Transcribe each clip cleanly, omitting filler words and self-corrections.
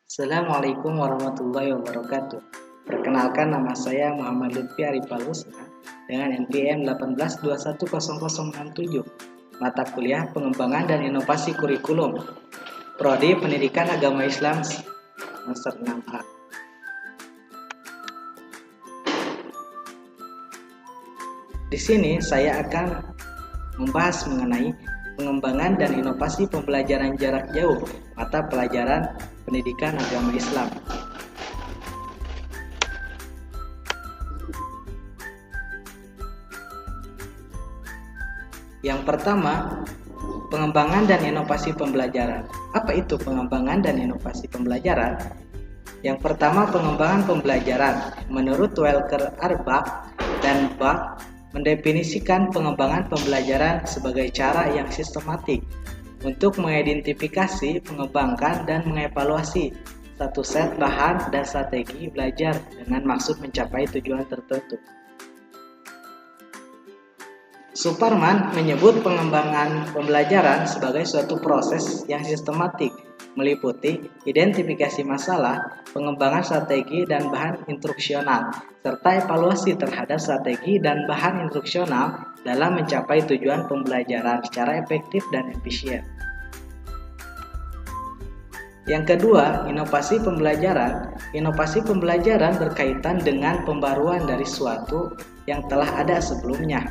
Assalamualaikum warahmatullahi wabarakatuh. Perkenalkan, nama saya Muhammad Lutfi Arifal-Husna dengan NPM 18210067. Mata kuliah Pengembangan dan Inovasi Kurikulum, Prodi Pendidikan Agama Islam semester 6A. Di sini saya akan membahas mengenai pengembangan dan inovasi pembelajaran jarak jauh mata pelajaran pendidikan agama Islam. Yang pertama, pengembangan dan inovasi pembelajaran. Apa itu pengembangan dan inovasi pembelajaran? Yang pertama, pengembangan pembelajaran. Menurut Welker Arbach dan Bach, mendefinisikan pengembangan pembelajaran sebagai cara yang sistematik untuk mengidentifikasi, mengembangkan, dan mengevaluasi satu set bahan dan strategi belajar dengan maksud mencapai tujuan tertentu. Suparman menyebut pengembangan pembelajaran sebagai suatu proses yang sistematik, meliputi identifikasi masalah, pengembangan strategi dan bahan instruksional, serta evaluasi terhadap strategi dan bahan instruksional dalam mencapai tujuan pembelajaran secara efektif dan efisien. Yang kedua, inovasi pembelajaran. Inovasi pembelajaran berkaitan dengan pembaruan dari suatu yang telah ada sebelumnya.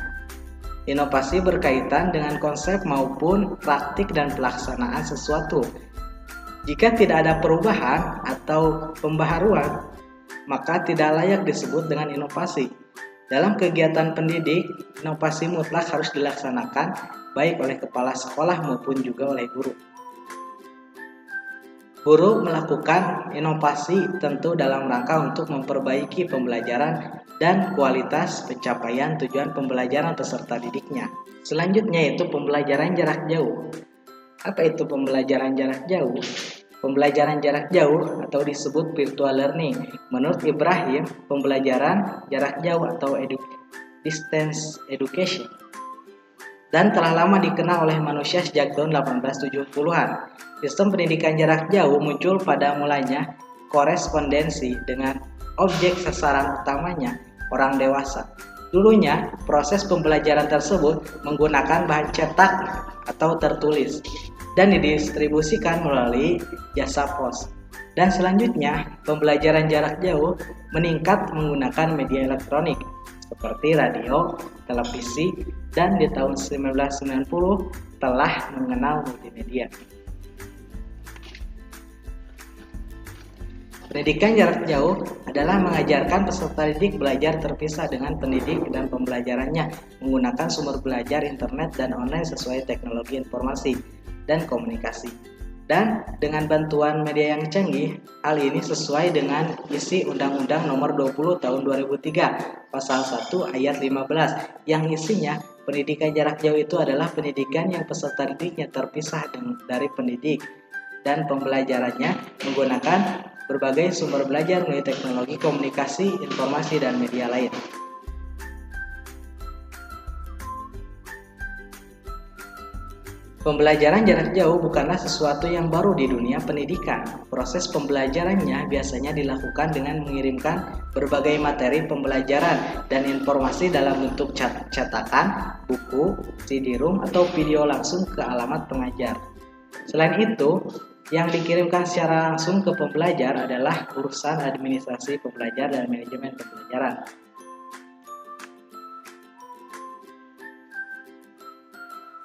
Inovasi berkaitan dengan konsep maupun praktik dan pelaksanaan sesuatu. Jika tidak ada perubahan atau pembaharuan, maka tidak layak disebut dengan inovasi. Dalam kegiatan pendidik, inovasi mutlak harus dilaksanakan baik oleh kepala sekolah maupun juga oleh guru. Guru melakukan inovasi tentu dalam rangka untuk memperbaiki pembelajaran dan kualitas pencapaian tujuan pembelajaran peserta didiknya. Selanjutnya yaitu pembelajaran jarak jauh. Apa itu pembelajaran jarak jauh? Pembelajaran jarak jauh atau disebut virtual learning. Menurut Ibrahim, pembelajaran jarak jauh atau distance education dan telah lama dikenal oleh manusia sejak tahun 1870-an. Sistem pendidikan jarak jauh muncul pada mulanya korespondensi dengan objek sasaran utamanya orang dewasa. Dulunya, proses pembelajaran tersebut menggunakan bahan cetak atau tertulis dan didistribusikan melalui jasa pos. Dan selanjutnya, pembelajaran jarak jauh meningkat menggunakan media elektronik seperti radio, televisi, dan di tahun 1990 telah mengenal multimedia. Pendidikan jarak jauh adalah mengajarkan peserta didik belajar terpisah dengan pendidik dan pembelajarannya menggunakan sumber belajar internet dan online sesuai teknologi informasi dan komunikasi. Dan dengan bantuan media yang canggih, hal ini sesuai dengan isi Undang-Undang Nomor 20 Tahun 2003, Pasal 1 Ayat 15, yang isinya pendidikan jarak jauh itu adalah pendidikan yang peserta didiknya terpisah dari pendidik dan pembelajarannya menggunakan berbagai sumber belajar melalui teknologi komunikasi, informasi, dan media lain. Pembelajaran jarak jauh bukanlah sesuatu yang baru di dunia pendidikan. Proses pembelajarannya biasanya dilakukan dengan mengirimkan berbagai materi pembelajaran dan informasi dalam bentuk cetakan, buku, CD-ROM, atau video langsung ke alamat pengajar. Selain itu, yang dikirimkan secara langsung ke pembelajar adalah urusan administrasi pembelajar dan manajemen pembelajaran.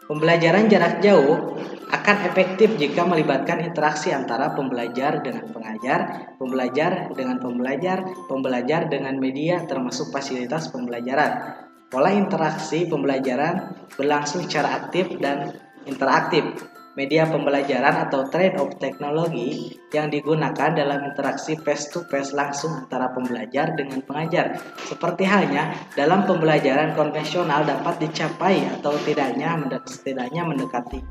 Pembelajaran jarak jauh akan efektif jika melibatkan interaksi antara pembelajar dengan pengajar, pembelajar dengan pembelajar, pembelajar dengan media termasuk fasilitas pembelajaran. Pola interaksi pembelajaran berlangsung secara aktif dan interaktif. Media pembelajaran atau trade of teknologi yang digunakan dalam interaksi face-to-face langsung antara pembelajar dengan pengajar. Seperti halnya dalam pembelajaran konvensional dapat dicapai atau setidaknya mendekati.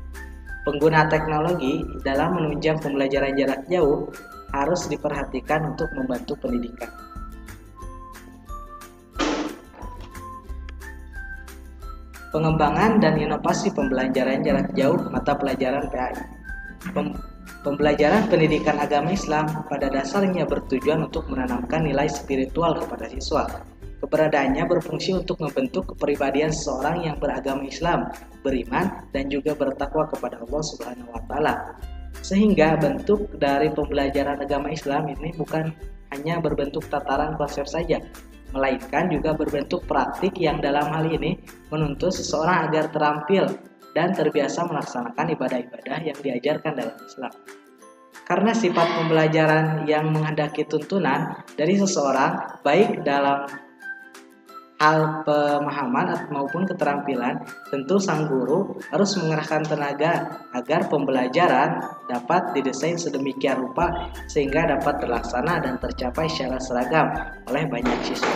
Pengguna teknologi dalam menunjang pembelajaran jarak jauh harus diperhatikan untuk membantu pendidikan. Pengembangan dan inovasi pembelajaran jarak jauh mata pelajaran PAI. Pembelajaran pendidikan agama Islam pada dasarnya bertujuan untuk menanamkan nilai spiritual kepada siswa. Keberadaannya berfungsi untuk membentuk kepribadian seseorang yang beragama Islam, beriman, dan juga bertakwa kepada Allah Subhanahu wa Ta'ala. Sehingga bentuk dari pembelajaran agama Islam ini bukan hanya berbentuk tataran konsep saja, melainkan juga berbentuk praktik yang dalam hal ini menuntut seseorang agar terampil dan terbiasa melaksanakan ibadah-ibadah yang diajarkan dalam Islam. Karena sifat pembelajaran yang menghendaki tuntunan dari seseorang, baik dalam hal pemahaman maupun keterampilan, tentu sang guru harus mengerahkan tenaga agar pembelajaran dapat didesain sedemikian rupa sehingga dapat terlaksana dan tercapai secara seragam oleh banyak siswa.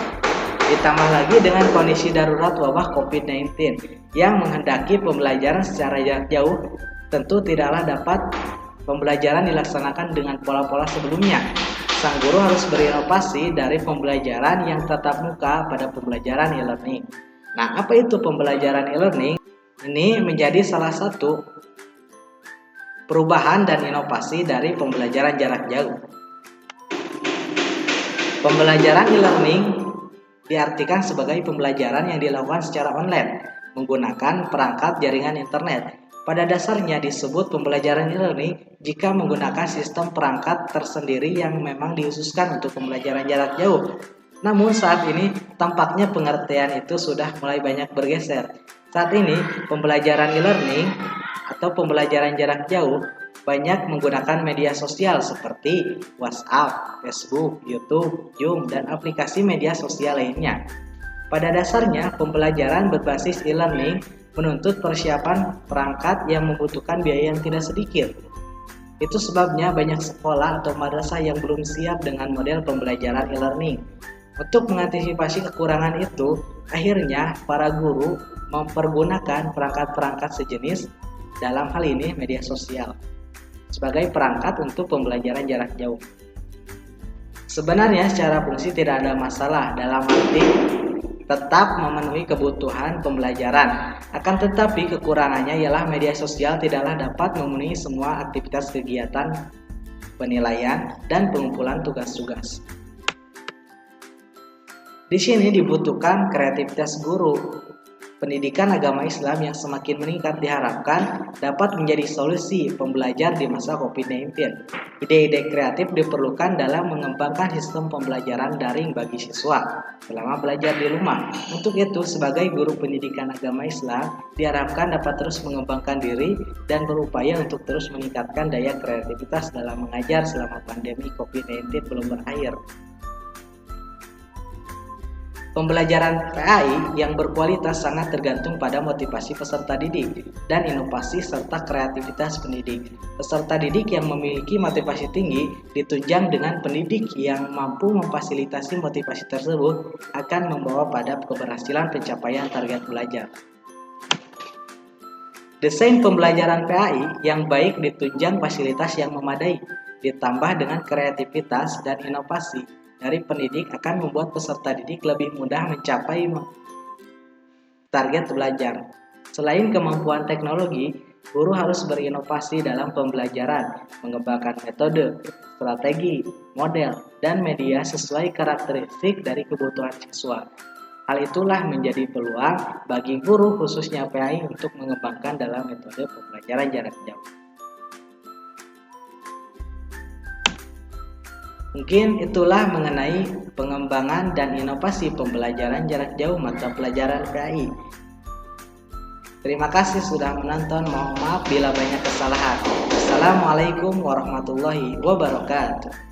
Ditambah lagi dengan kondisi darurat wabah COVID-19 yang menghendaki pembelajaran secara jarak jauh, tentu tidaklah dapat pembelajaran dilaksanakan dengan pola-pola sebelumnya. Sang guru harus berinovasi dari pembelajaran yang tatap muka pada pembelajaran e-learning. Nah, apa itu pembelajaran e-learning? Ini menjadi salah satu perubahan dan inovasi dari pembelajaran jarak jauh. Pembelajaran e-learning diartikan sebagai pembelajaran yang dilakukan secara online menggunakan perangkat jaringan internet. Pada dasarnya disebut pembelajaran e-learning jika menggunakan sistem perangkat tersendiri yang memang dikhususkan untuk pembelajaran jarak jauh. Namun saat ini tampaknya pengertian itu sudah mulai banyak bergeser. Saat ini pembelajaran e-learning atau pembelajaran jarak jauh banyak menggunakan media sosial seperti WhatsApp, Facebook, YouTube, Zoom, dan aplikasi media sosial lainnya. Pada dasarnya pembelajaran berbasis e-learning menuntut persiapan perangkat yang membutuhkan biaya yang tidak sedikit. Itu sebabnya banyak sekolah atau madrasah yang belum siap dengan model pembelajaran e-learning. Untuk mengantisipasi kekurangan itu, akhirnya para guru mempergunakan perangkat-perangkat sejenis, dalam hal ini media sosial, sebagai perangkat untuk pembelajaran jarak jauh. Sebenarnya secara fungsi tidak ada masalah dalam arti tetap memenuhi kebutuhan pembelajaran. Akan tetapi kekurangannya ialah media sosial tidaklah dapat memenuhi semua aktivitas kegiatan penilaian dan pengumpulan tugas-tugas. Di sini dibutuhkan kreativitas guru. Pendidikan agama Islam yang semakin meningkat diharapkan dapat menjadi solusi pembelajar di masa COVID-19. Ide-ide kreatif diperlukan dalam mengembangkan sistem pembelajaran daring bagi siswa selama belajar di rumah. Untuk itu, sebagai guru pendidikan agama Islam, diharapkan dapat terus mengembangkan diri dan berupaya untuk terus meningkatkan daya kreativitas dalam mengajar selama pandemi COVID-19 belum berakhir. Pembelajaran PAI yang berkualitas sangat tergantung pada motivasi peserta didik dan inovasi serta kreativitas pendidik. Peserta didik yang memiliki motivasi tinggi ditunjang dengan pendidik yang mampu memfasilitasi motivasi tersebut akan membawa pada keberhasilan pencapaian target belajar. Desain pembelajaran PAI yang baik ditunjang fasilitas yang memadai, ditambah dengan kreativitas dan inovasi dari pendidik akan membuat peserta didik lebih mudah mencapai target belajar. Selain kemampuan teknologi, guru harus berinovasi dalam pembelajaran, mengembangkan metode, strategi, model, dan media sesuai karakteristik dari kebutuhan siswa. Hal itulah menjadi peluang bagi guru khususnya PAI untuk mengembangkan dalam metode pembelajaran jarak jauh. Mungkin itulah mengenai pengembangan dan inovasi pembelajaran jarak jauh mata pelajaran PAI. Terima kasih sudah menonton. Mohon maaf bila banyak kesalahan. Assalamualaikum warahmatullahi wabarakatuh.